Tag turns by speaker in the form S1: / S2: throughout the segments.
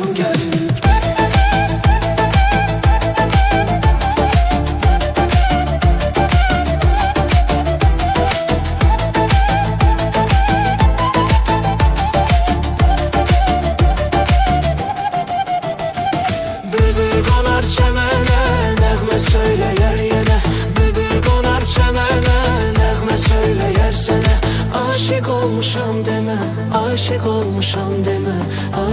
S1: yarım gelir. Bülbül konar çemene, nəğmə söyleyer yine. Bülbül konar çemene, nəğmə söyleyer sənə. Aşık olmuşam deme, aşık olmuşam deme,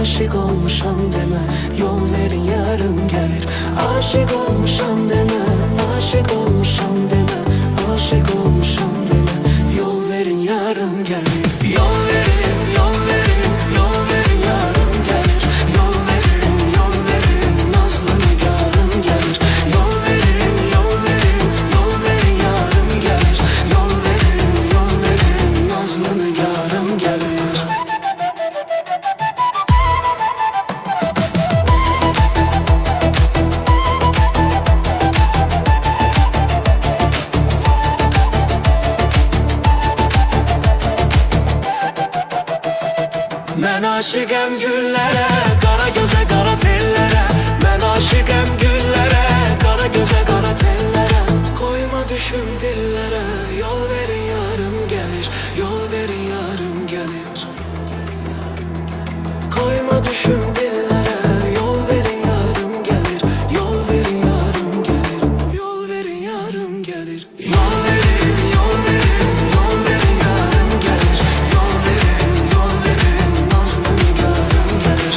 S1: aşık olmuşam deme, yol verin yarım gelir. Aşık olmuşam deme, aşık olmuşam deme, aşık olmuşam deme, yol verin yarım gelir. Yol verin, yol verin, yol verin yarım gelir. Yol verin, yol verin, nazlı nigarım gelir. Yol verin, yol verin, yol verin yarım gelir. Yol verin, yol verin, nazlı nigarım gelir. Mən aşıqəm güllərə, qara gözə, qara tellərə. Mən aşıqəm güllərə, qara gözə, qara tellərə. Koyma düşüm dillərə, yol verin yarım gelir. Yol verin yarım gelir. Koyma düşüm dillere, yol verin yarım gelir. Yol verin yarım gelir. Yol verin yarım gelir. Yol verin, yol verin, yol verin yarım gelir. Yol verin, nazlı nigarım gelir.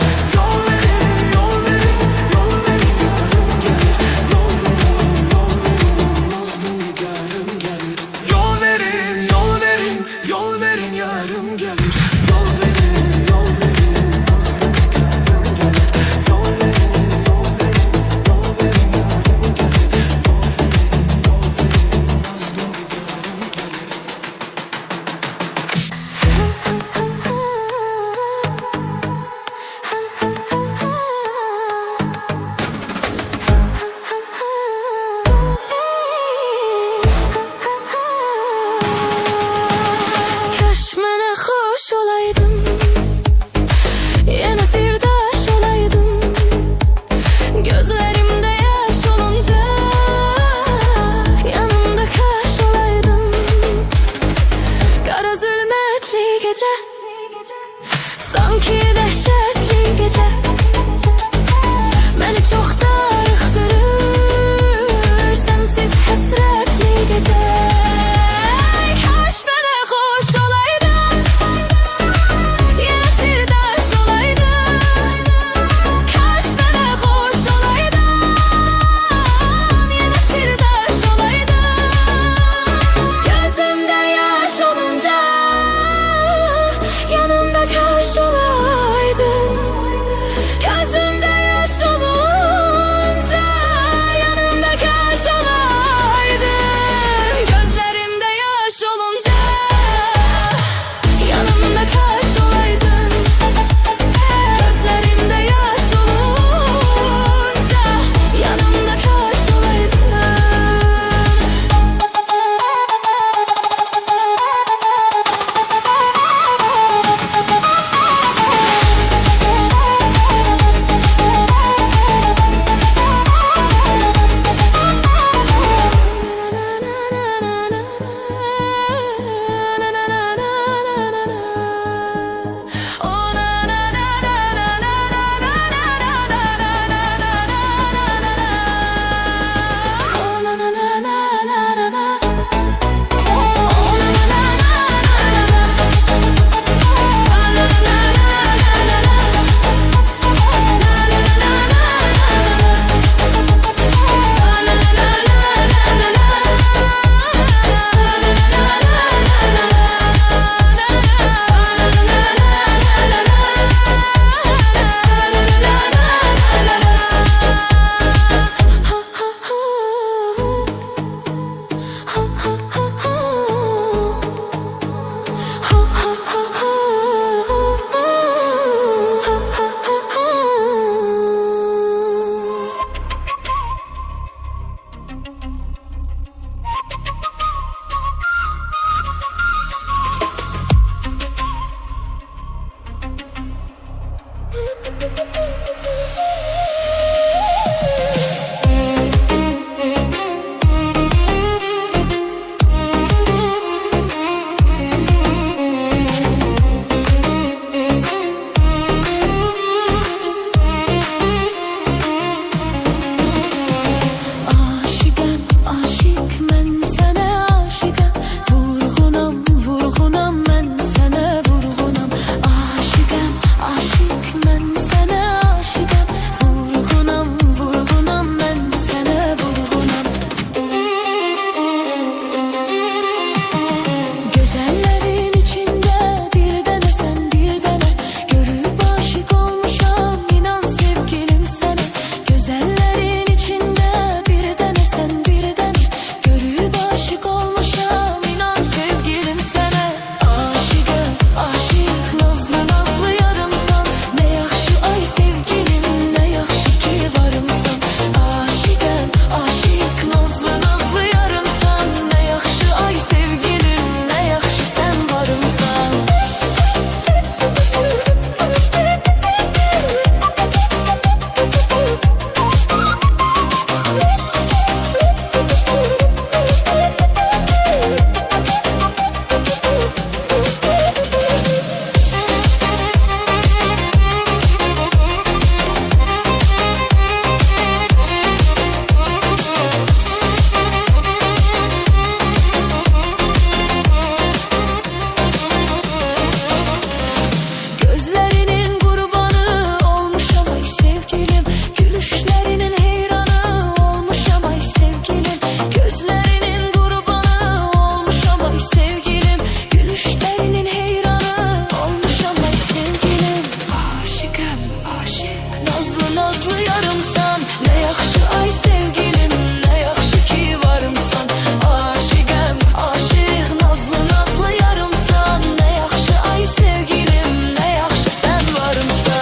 S2: nazlı nazlı yarımsan. Ne yaxşı ay sevgilim, ne yaxşı ki varımsan. Aşıqəm, aşıq, nazlı nazlı yarımsan. Ne yaxşı ay sevgilim, ne yaxşı sen varımsan.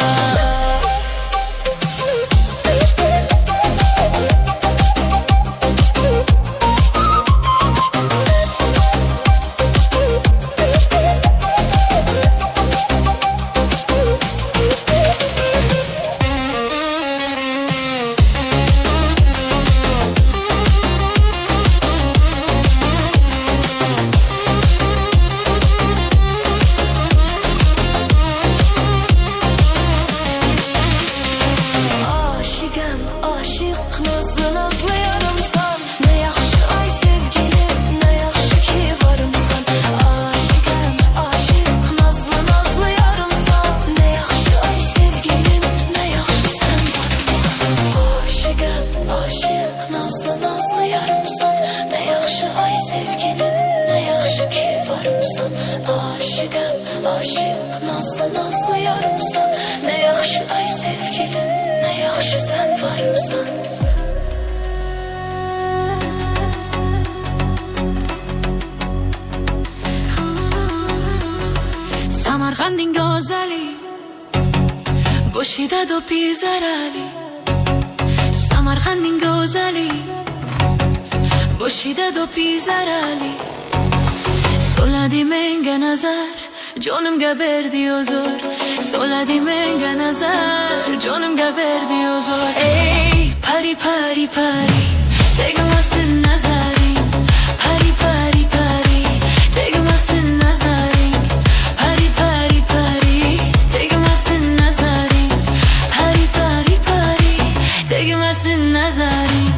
S2: Aşıqəm, aşıq, nazlı nazlı yarımsan. Ne yaxşı ay sevgilim, ne yaxşı ki varımsan. Aşıqəm, aşıq, nazlı nazlı yarımsan. Ne yaxşı ay sevgilim, ne yaxşı sen varımsan. Aşıqəm, aşıq, nazlı nazlı yarımsan. Ne yaxşı ay sevgilim, ne yaxşı ki varımsan. Aşıqəm, aşıq, nazlı nazlı yarımsan. Ne yaxşı ay sevgilim, ne yaxşı sen varımsan. Samarqandin go'zali, boshida do'pi zarali. Samarqandin go'zali, boshida do'pi zarali. Soladi menga nazar, jonimga berdi huzur. Soladi menga nazar, jonimga berdi huzur. Ey pari pari pari, tegmasin nazaring. Pari pari pari, tegmasin nazaring. Pari pari pari, tegmasin nazaring. Pari pari pari, tegmasin nazaring.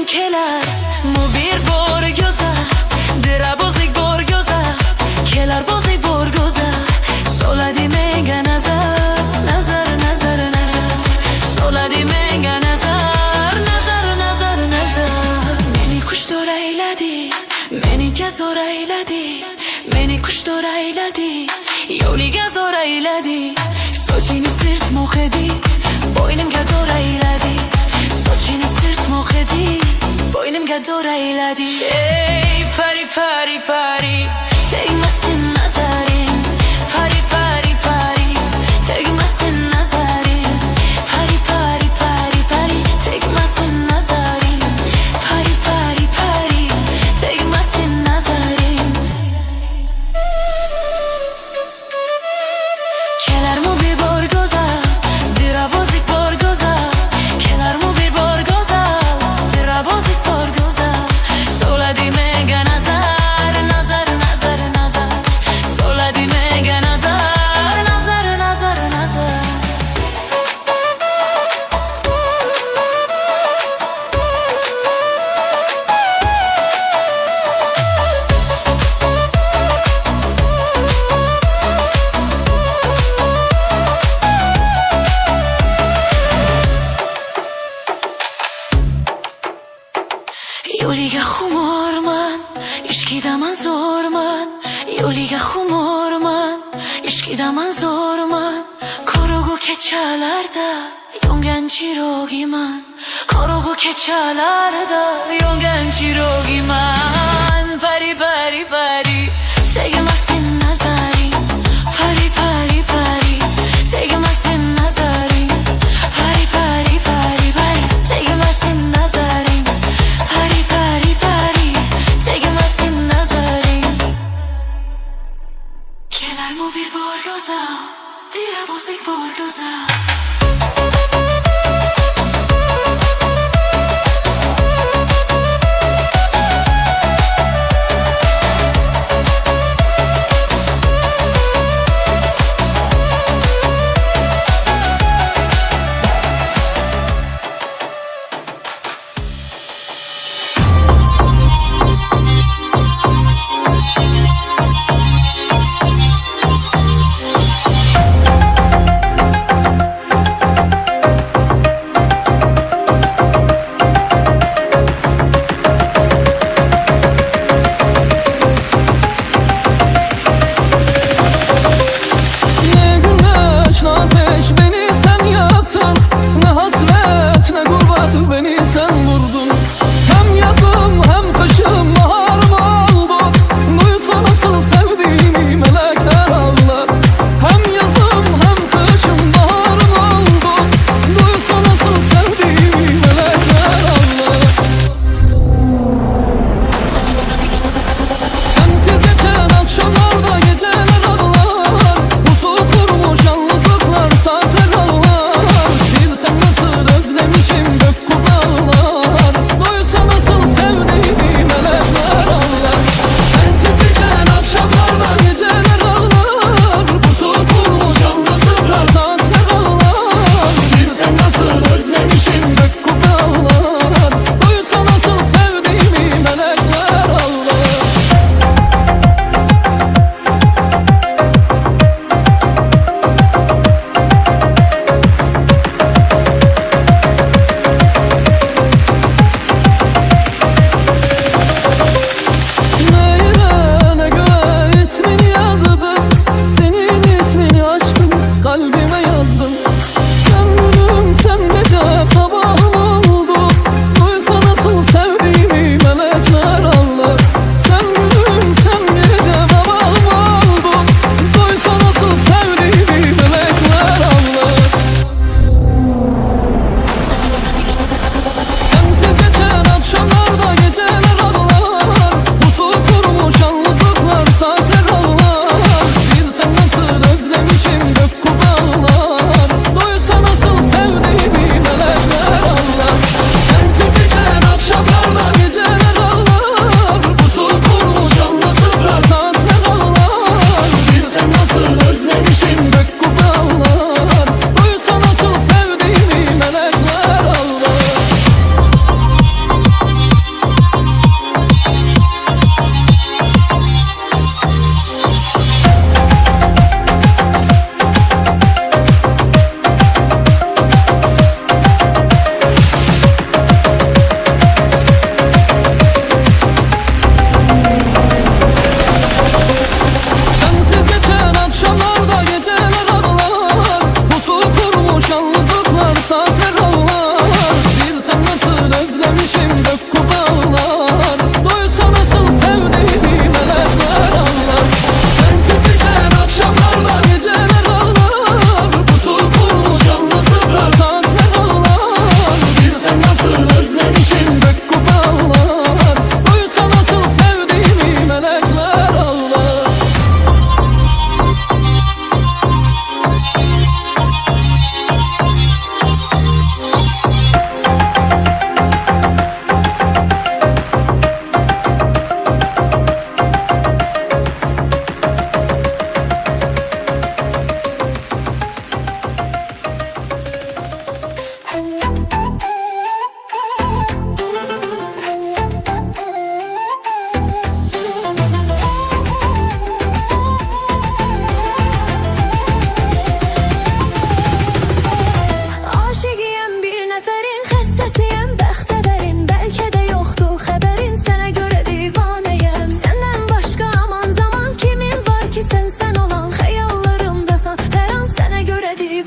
S2: Kelar mu bir borgoza, dirabozlik borgoza, kelar bozlik borgoza. Soladi menga nazar, nazar nazar nazar. Soladi menga nazar, nazar nazar nazar. Meni kuşdor ayladi, meni gazor ayladi. Meni kuşdor ayladi, yo'liga zo'r ayladi. Sochini sirt mo'qidi, bo'ynimga do'r ayladi. Sochini sirt mo'qidi, bo'ynimga do'r ayladi. Ey pari pari pari, tegmasin nazaring. Pari pari pari, tegmasin nazaring. Pari pari pari pari, tegmasin nazaring. Pari pari pari, tegmasin nazaring. Kelarmu bir borgoza, dirabozlik borgoza. Kelarmu bir borgoza, dirabozlik borgoza. Soladi menga nazar, nazar nazar nazar. Soladi menga nazar, nazar nazar nazar. Yo'liga xumorman, ishqidaman zo'rman. Yo'liga xumorman, ishqidaman zo'rman. Qorong'u kechalarda yongan chirogiman. Qorong'u kechalarda yongan chirogiman. Pari pari pari, tegmasin nazaring. Pari pari pari, tegmasin nazaring. Pari pari pari pari, tegmasin nazaring. Pari pari pari, tegmasin nazaring. Kelarmu bir borgoza, dirabozlik borgoza.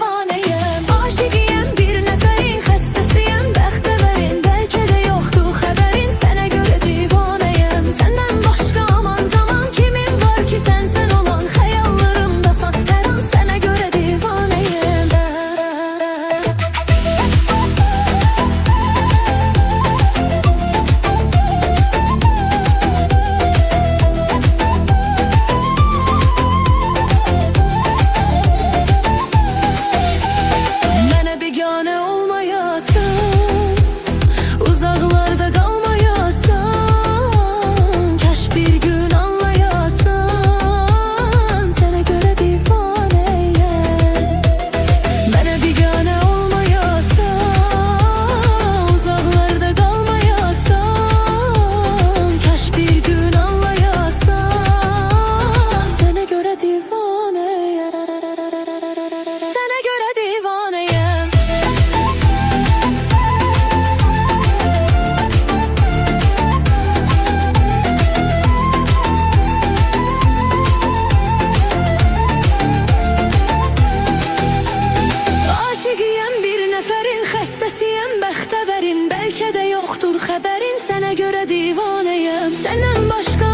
S2: divaneyim. Aşıqıyım bir nəfərin, xəstəsiyəm bəxtəvərin. Bəlkə də yoxdur xəbərin, sənə görə divaneyim. Səndən başqa aman zaman kimin var ki sənsən olan, xəyallarımdasan hər an sənə görə divaneyim. Mənə biganə olmayasan, uzaqlarda qalmayasan, kaş bir gün anlayasan, sənə görə divaneyim. Mənə biganə olmayasan, uzaqlarda qalmayasan, kaş bir gün anlayasan, sənə görə divaneyim. Sənə görə divaneyim. Aşıqıyım bir nəfərin, xəstəsiyəm bəxtəvərin. Bəlkə də yoxdur xəbərin, sənə görə divaneyim. Səndən başqa